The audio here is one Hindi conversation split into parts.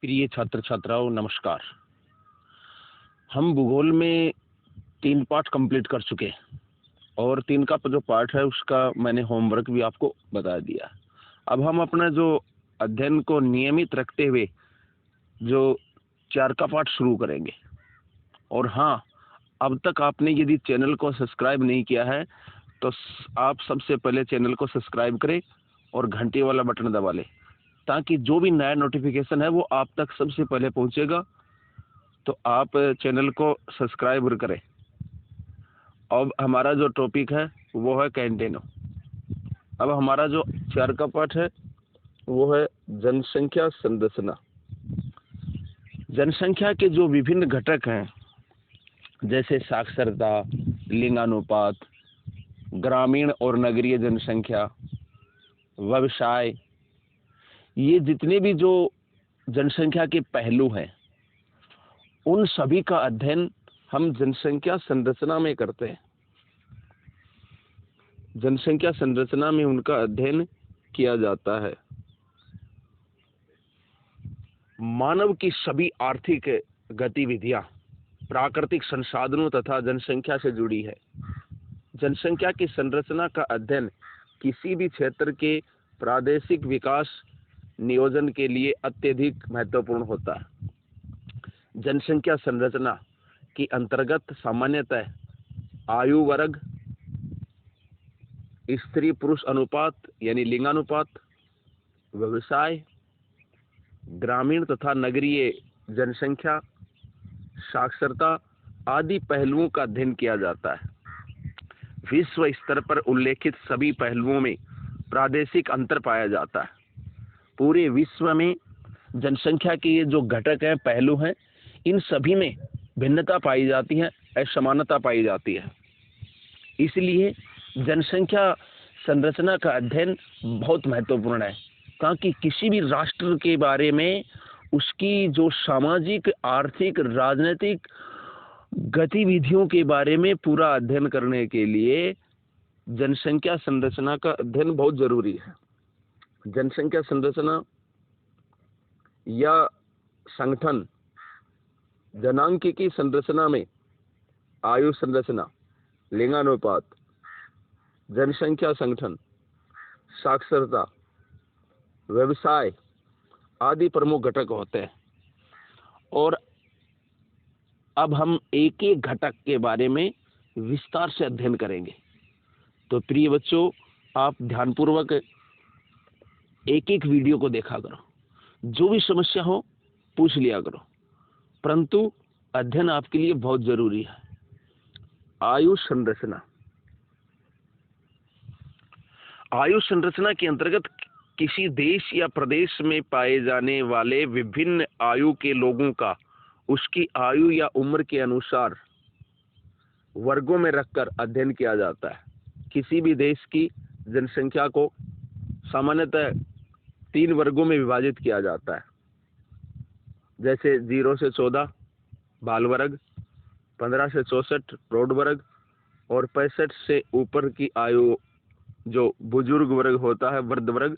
प्रिय छात्र छात्राओं नमस्कार। हम भूगोल में 3 पाठ कंप्लीट कर चुके हैं और 3 का जो पाठ है उसका मैंने होमवर्क भी आपको बता दिया। अब हम अपना जो अध्ययन को नियमित रखते हुए जो 4 का पाठ शुरू करेंगे। और हाँ, अब तक आपने यदि चैनल को सब्सक्राइब नहीं किया है तो आप सबसे पहले चैनल को सब्सक्राइब करें और घंटी वाला बटन दबा लें, ताकि जो भी नया नोटिफिकेशन है वो आप तक सबसे पहले पहुंचेगा। तो आप चैनल को सब्सक्राइब करें। अब हमारा जो टॉपिक है वो है कैंटेनो। अब हमारा जो 4 का पाठ है वो है जनसंख्या संरचना। जनसंख्या के जो विभिन्न घटक हैं जैसे साक्षरता, लिंगानुपात, ग्रामीण और नगरीय जनसंख्या, व्यवसाय, ये जितने भी जो जनसंख्या के पहलू हैं उन सभी का अध्ययन हम जनसंख्या संरचना में करते हैं। जनसंख्या संरचना में उनका अध्ययन किया जाता है। मानव की सभी आर्थिक गतिविधियां प्राकृतिक संसाधनों तथा जनसंख्या से जुड़ी है। जनसंख्या की संरचना का अध्ययन किसी भी क्षेत्र के प्रादेशिक विकास नियोजन के लिए अत्यधिक महत्वपूर्ण होता है। जनसंख्या संरचना की अंतर्गत सामान्यतः आयु वर्ग, स्त्री पुरुष अनुपात यानी लिंगानुपात, व्यवसाय, ग्रामीण तथा नगरीय जनसंख्या, साक्षरता आदि पहलुओं का अध्ययन किया जाता है। विश्व स्तर पर उल्लेखित सभी पहलुओं में प्रादेशिक अंतर पाया जाता है। पूरे विश्व में जनसंख्या के ये जो घटक हैं, पहलू हैं, इन सभी में भिन्नता पाई जाती है, असमानता पाई जाती है। इसलिए जनसंख्या संरचना का अध्ययन बहुत महत्वपूर्ण है, ताकि किसी भी राष्ट्र के बारे में उसकी जो सामाजिक, आर्थिक, राजनीतिक गतिविधियों के बारे में पूरा अध्ययन करने के लिए जनसंख्या संरचना का अध्ययन बहुत जरूरी है। जनसंख्या संरचना या संगठन जनांकिकी संरचना में आयु संरचना, लिंगानुपात, जनसंख्या संगठन, साक्षरता, व्यवसाय आदि प्रमुख घटक होते हैं। और अब हम एक एक घटक के बारे में विस्तार से अध्ययन करेंगे। तो प्रिय बच्चों, आप ध्यानपूर्वक एक एक वीडियो को देखा करो, जो भी समस्या हो पूछ लिया करो, परंतु अध्ययन आपके लिए बहुत जरूरी है। आयु संरचना। आयु संरचना के अंतर्गत किसी देश या प्रदेश में पाए जाने वाले विभिन्न आयु के लोगों का उसकी आयु या उम्र के अनुसार वर्गों में रखकर अध्ययन किया जाता है। किसी भी देश की जनसंख्या को सामान्यतः 3 वर्गों में विभाजित किया जाता है, जैसे 0 से 14 बाल वर्ग, 15 से 64 प्रौढ़ वर्ग और 65 से ऊपर की आयु जो बुजुर्ग वर्ग होता है, वृद्ध वर्ग,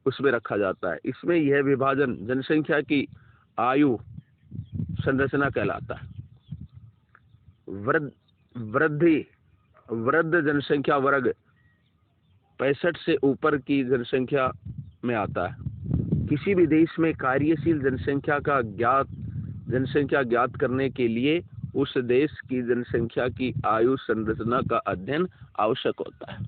उसमें रखा जाता है। इसमें यह विभाजन जनसंख्या की आयु संरचना कहलाता है। वृद्ध जनसंख्या वर्ग 65 से ऊपर की जनसंख्या में आता है। किसी भी देश में कार्यशील जनसंख्या ज्ञात करने के लिए उस देश की जनसंख्या की आयु संरचना का अध्ययन आवश्यक होता है।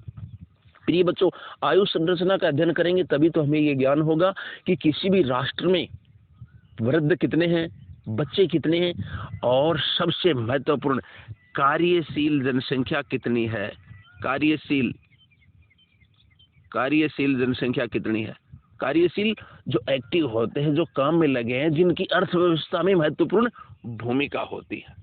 प्रिय बच्चों, आयु संरचना का अध्ययन करेंगे तभी तो हमें ये ज्ञान होगा कि किसी भी राष्ट्र में वृद्ध कितने हैं, बच्चे कितने हैं, और सबसे महत्वपूर्ण कार्यशील जनसंख्या कितनी है। कार्यशील जनसंख्या कितनी है। कार्यशील जो एक्टिव होते हैं, जो काम में लगे हैं, जिनकी अर्थव्यवस्था में महत्वपूर्ण भूमिका होती है।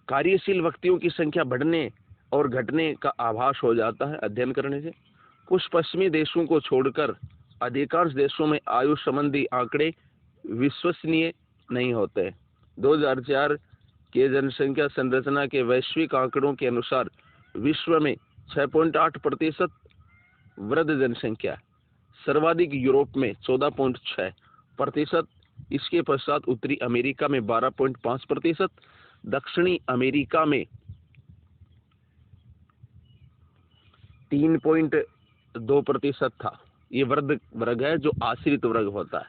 कार्यशील व्यक्तियों की संख्या बढ़ने और घटने का आभास हो जाता है अध्ययन करने से। कुछ पश्चिमी देशों को छोड़कर अधिकांश देशों में आयु संबंधी आंकड़े विश्वसनीय नहीं होते। 2004 के जनसंख्या संरचना के वैश्विक आंकड़ों के अनुसार विश्व में 6.8% वृद्ध जनसंख्या, सर्वाधिक यूरोप में 14.6%, इसके पश्चात उत्तरी अमेरिका में 12.5%, दक्षिणी अमेरिका में 3.2% था। ये वृद्ध वर्ग है जो आश्रित वर्ग होता है।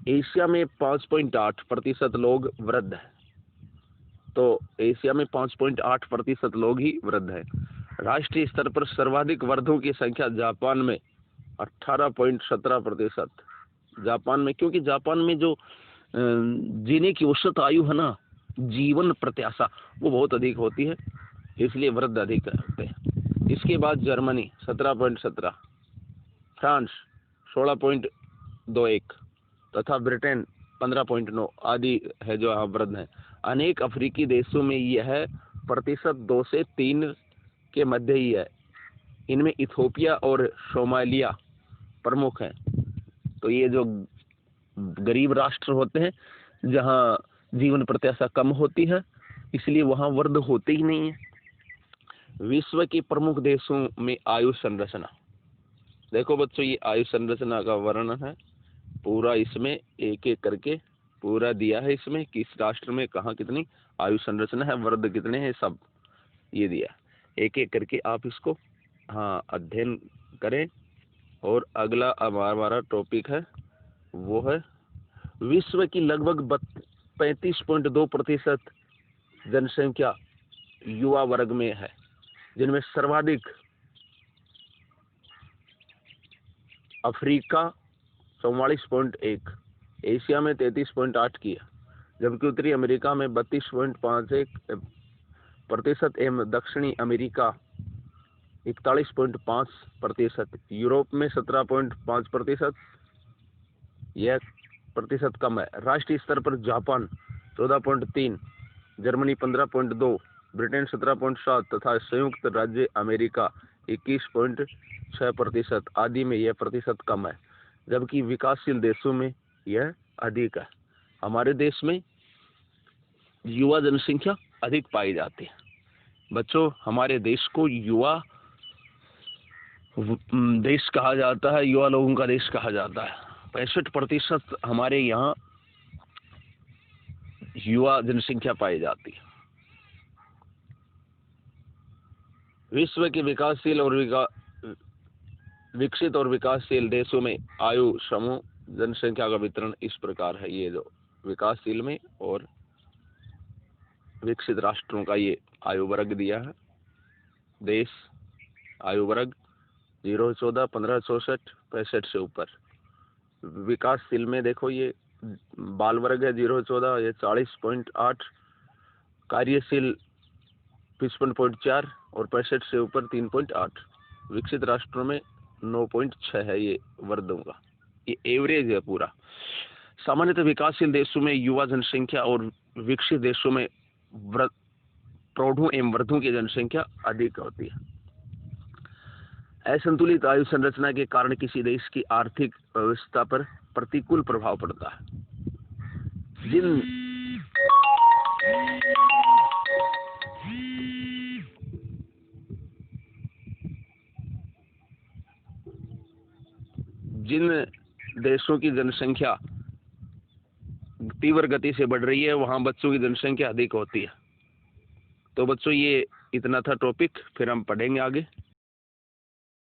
एशिया में 5.8% लोग वृद्ध हैं। तो एशिया में 5.8% लोग ही वृद्ध हैं। राष्ट्रीय स्तर पर सर्वाधिक वृद्धों की संख्या जापान में 18.17%। जापान में, क्योंकि जापान में जो जीने की औसत आयु है ना, जीवन प्रत्याशा, वो बहुत अधिक होती है, इसलिए वृद्ध अधिक होते हैं। इसके बाद जर्मनी 17.17, फ्रांस 16.21 तथा ब्रिटेन 15.9 आदि है जो यहाँ वृद्ध हैं। अनेक अफ्रीकी देशों में यह प्रतिशत 2 से 3 के मध्य ही है। इनमें इथियोपिया और सोमालिया प्रमुख हैं। तो ये जो गरीब राष्ट्र होते हैं, जहाँ जीवन प्रत्याशा कम होती है, इसलिए वहाँ वृद्ध होते ही नहीं है। विश्व के प्रमुख देशों में आयु संरचना, देखो बच्चों, ये आयु संरचना का वर्णन है पूरा, इसमें एक एक करके पूरा दिया है। इसमें किस राष्ट्र में कहाँ कितनी आयु संरचना है, वृद्ध कितने हैं, सब ये दिया। एक एक करके आप इसको अध्ययन करें। और अगला हमारा टॉपिक है, वो है विश्व की लगभग 35.2% जनसंख्या युवा वर्ग में है, जिनमें सर्वाधिक अफ्रीका 44.1, एशिया में 33.8 की है, जबकि उत्तरी अमेरिका में 32.51% एवं दक्षिणी अमेरिका 41.5%, यूरोप में 17.5%, यह प्रतिशत कम है। राष्ट्रीय स्तर पर जापान 14.3, जर्मनी 15.2, ब्रिटेन 17.7 तथा संयुक्त राज्य अमेरिका 21.6% आदि में यह प्रतिशत कम है, जबकि विकासशील देशों में यह अधिक है। हमारे देश में युवा जनसंख्या अधिक पाई जाती है। बच्चों, हमारे देश को युवा देश कहा जाता है, युवा लोगों का देश कहा जाता है। 65% हमारे यहाँ युवा जनसंख्या पाई जाती है। विश्व के विकासशील और विकसित और विकासशील देशों में आयु समूह जनसंख्या का वितरण इस प्रकार है। ये जो विकासशील में और विकसित राष्ट्रों का ये आयु वर्ग दिया है। देश आयु वर्ग 0 से 14, 15 से 64, 65 से ऊपर। विकासशील में देखो, ये बाल वर्ग है 0 से 14, ये 40.8, कार्यशील 55.4 और 65 से ऊपर 3.8। विकसित राष्ट्रों में 9.6 है ये वर्गों का, ये एवरेज है पूरा। सामान्यतः विकासशील देशों में युवा जनसंख्या और विकसित देशों में प्रौढ़ों एवं वृद्धों की जनसंख्या अधिक होती है। असंतुलित आयु संरचना के कारण किसी देश की आर्थिक व्यवस्था पर प्रतिकूल प्रभाव पड़ता है। जिन देशों की जनसंख्या तीव्र गति से बढ़ रही है, वहां बच्चों की जनसंख्या अधिक होती है। तो बच्चों, ये इतना था टॉपिक, फिर हम पढ़ेंगे आगे।